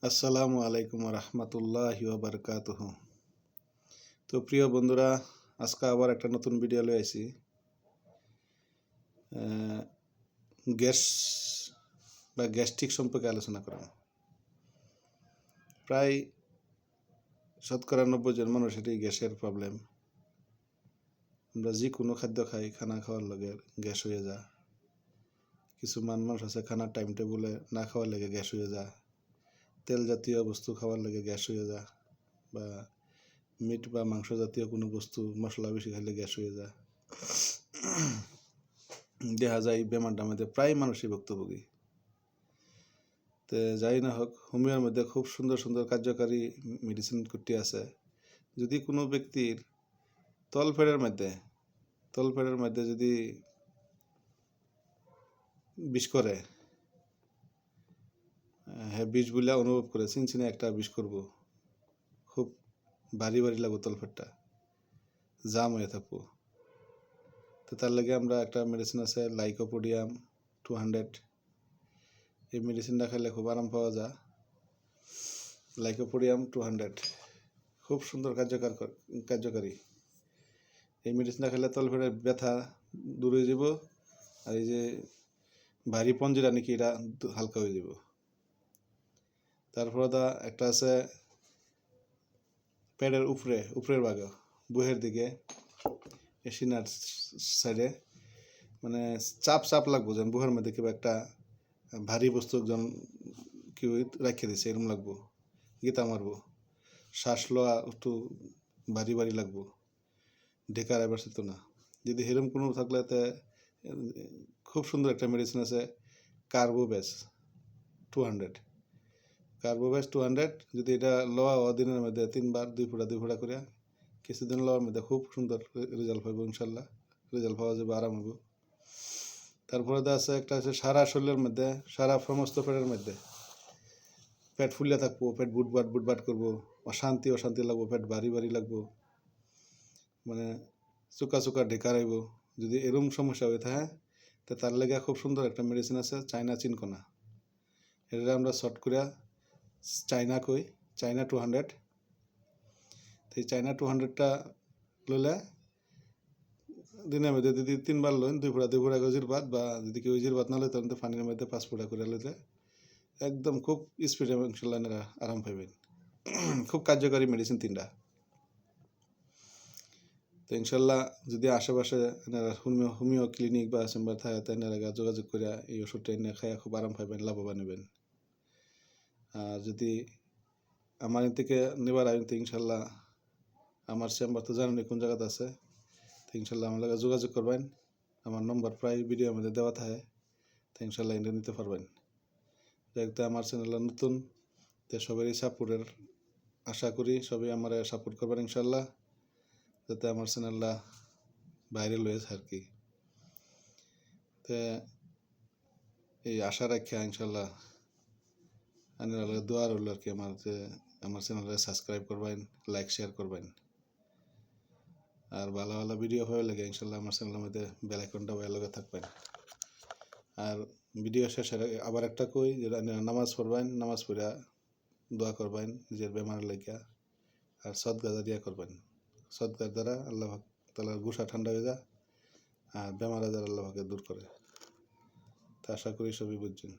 আসসালামু আলাইকুম রহমতুল্লাহি ওয়া বারাকাতুহু। তো প্রিয় বন্ধুরা, আজকে আবার একটা নতুন ভিডিও লয়ে আইছি। গ্যাস বা গ্যাস্ট্রিক সম্পর্কে আলোচনা করা। প্রায় 90% মানুষেরই গ্যাসের প্রবলেম। আমরা যে কোনো খাদ্য খাই, খানা খাওয়ার লগে গ্যাস হয়ে যায়। কিছু মানুষ আছে খানার টাইম টেবলে না খাওয়ার লেগে গ্যাস হয়ে যায়, তেল জাতীয় বস্তু খাওয়ার লেগে গ্যাস হয়ে যায়, বা মিট বা মাংস জাতীয় কোনো বস্তু মশলা বেশি খাইলে গ্যাস হয়ে যায়। দেখা যায় বেমারটা মধ্যে প্রায় মানুষই ভুক্তভোগী। তো যাই না হোক, হোমিওর মধ্যে খুব সুন্দর সুন্দর কার্যকারী মেডিসিন কুটি আছে। যদি কোনো ব্যক্তির তলপেটের মধ্যে যদি বিষ করে, হ্যাঁ বিষ বলে অনুভব করে, চিনচিনে একটা বিষ করবো, খুব ভারী লাগবো, তলপেটটা জাম হয়ে থাকবো। তো তার লাগে আমরা একটা মেডিসিন আছে লাইকোপোডিয়াম 200। এই মেডিসিনটা খেলে খুব আরাম পাওয়া যায়। লাইকোপোডিয়াম 200 খুব সুন্দর কার্যকারী। এই মেডিসিনটা খেলে তলপেটের ব্যথা দূর হয়ে যাব, আর এই যে ভারী পঞ্জিরা নাকি এটা হালকা হয়ে যাব। তারপরে একটা আছে পেটের উপরের ভাগে, বুহের দিকে, এসিনার সাইডে, মানে চাপ লাগবো, যেন বুহের মধ্যে কিংবা একটা ভারী বস্তু একজন কেউ রাখিয়ে দিছে এরকম লাগবো, গীতা মারবো, শ্বাস লওয়া একটু ভারী লাগবো, ঢেকার এবার তো না। যদি সেরকম কোনো থাকলে খুব সুন্দর একটা মেডিসিন আছে কার্বোভ্যাস 200। যদি এটা লওয়া দিনের মধ্যে 3 বার 2 ফোঁটা করে কিছুদিন লওয়ার মধ্যে খুব সুন্দর রেজাল্ট পাইব, ইনশাল্লাহ রেজাল্ট পাওয়া যাবে, আরাম হইব। তারপরে আছে একটা আছে সারা শরীরের মধ্যে, সারা সমস্ত পেটের মধ্যে পেট ফুলিয়া থাকবো, পেট বুটবাট করবো, অশান্তি লাগবো, পেট ভারী লাগবো, মানে চুকা ঢেকা রাইব। যদি এরকম সমস্যা হয়ে থাকে, তো তার লেগে খুব সুন্দর একটা মেডিসিন আছে চাইনা চিনকোনা। এটা আমরা শর্ট করে চাইনা কই, চাইনা 200। তো এই চাইনা 200টা লইলে দিনের মধ্যে যদি 3 বার লইন, 2 ফোঁটা গজির ভাত, বা যদি কেউ জির ভাত না লয় তখন তো পানির মধ্যে 5 ফোঁটা করে লইলে একদম খুব স্পিডে ইনশাল্লাহ আরাম পাইবেন। খুব কার্যকারী মেডিসিন 3টা। তো ইনশাল্লাহ যদি আশেপাশে হোমিও ক্লিনিক বা চেম্বার থাকে, তাই যোগাযোগ করে এই ওষুধটা এনে খাইয়া খুব আরাম পাইবেন, লাভবান হবেন। আর যদি আমার থেকে নেবার আইন, তো ইনশাল্লাহ আমার চেম্বার তো জানেন কোন জায়গাতে আছে, তো ইনশাল্লাহ আমার লাগে যোগাযোগ করবেন। আমার নম্বর প্রায় ভিডিওর মধ্যে দেওয়া থাকে, তো ইনশাল্লাহ এটা নিতে পারবেন। যেহেতু আমার চ্যানেলটা নতুন, তো সবারই সাপোর্টের আশা করি, সবাই আমার সাপোর্ট করবেন ইনশাল্লাহ, যাতে আমার চ্যানেলটা ভাইরাল হয়েছে আর কি। তো এই আশা রাখা ইনশাল্লাহ দোয়া রইল আর কি, আমার চ্যানেলটা সাবস্ক্রাইব করবেন, লাইক শেয়ার করবেন। আর ভালো ভিডিও ভালো লাগে ইনশাল্লাহ আমার চ্যানেলের মধ্যে বেল আইকনটা ভালো থাকবেন। আর ভিডিও শেষে আবার একটা কই, যেটা নামাজ পড়বেন, নামাজ পড়া দোয়া করবেন নিজের বেমারের লাগিয়া, আর সদকা জারিয়া করবেন। সদকার দ্বারা আল্লাহ তাআলার গুসা ঠান্ডা হয়ে যায়, আর বেমার আজার আল্লাহকে দূর করে। তা আশা করি সবই বুঝছেন।